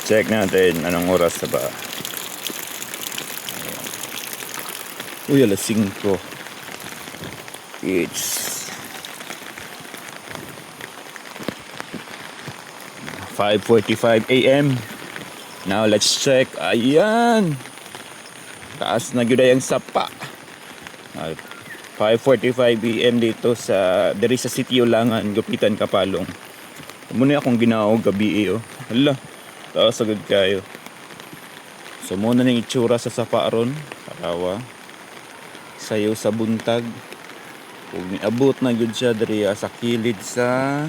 Check natin anong oras na ba. Uy, alas 5. It's 5:45 a.m. Now let's check. Ayan, taas na gyud ang sapa. 5:45 p.m. dito sa diri sa City Ulangan, Gupitan, Kapalong. Muna akong ginaog gabi oh. Hala, taas agad kayo. So muna ning itsura sa sapa ron. Parawa sayo sa buntag. Ug niabot na gyud siya diri sa kilid sa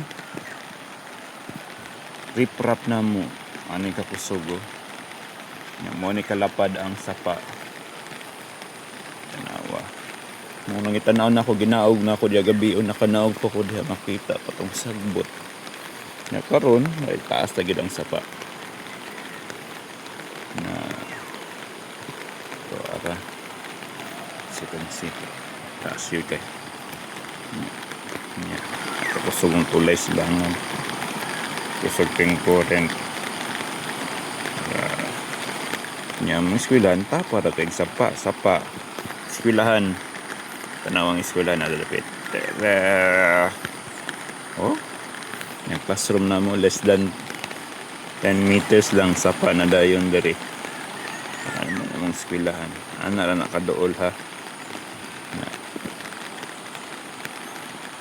riprap namo. Ani ka kusugo. Mo ni kalapad ang sapa. Tanawa. Mo nang itanaw na ako, ginaog na ako diya gabi o nakanaog pa ko diya makita patong sagbot. Na karon ay taas na gid ang sapa. Na to ara. Second see. Taas yun kay. Nya. Tapos sugong tulay silangan. Kusog ping current. Nya mga eskwelahan ta para kay sapa. Eskwelahan. Tanawang eskwelahan na lalapit. Oh. Yung classroom na mo less than 10 meters lang sapa na dayon diri. Ano namang eskwelahan. Ana ra nakaduol ha.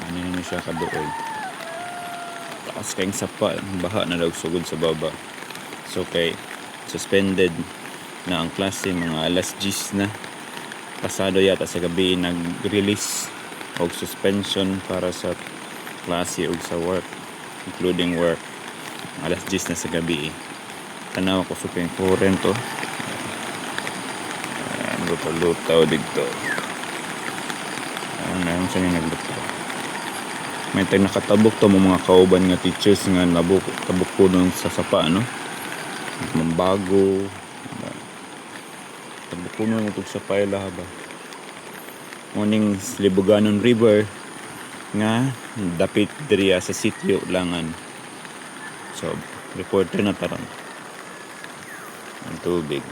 Ano na siya kaduol. Taas kayong sapa, baha na daw sugod sa baba. So kay suspended na ang klase mga alas 10 na. Pasado yata sa gabi nag-release og suspension para sa klase ug sa work, including work. Alas 10 na sa gabi. Tanaw ko sa current to. Lutaw dito. Ano sa nang naglutaw. May tayo nakatabok to mga kauban nga teachers nga tabok po nun sa sapa no. Mambago. Tabok po nun itong sa paila ba. Morning Libuganon River nga dapit diriya sa City Ulangan. So reporter na tarang ang tubig.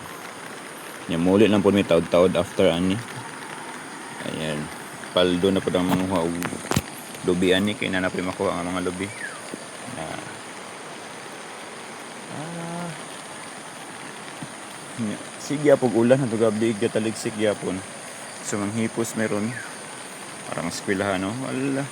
Nya muli lang po may taud-taud after ani. Ayan. Paldo na po ang mga lubi ani kay nanapay makuha ang mga lubi. Sige pag ulan na gabi gataligsik gyapon. So manghipos meron parang eskwelahan no. Wala.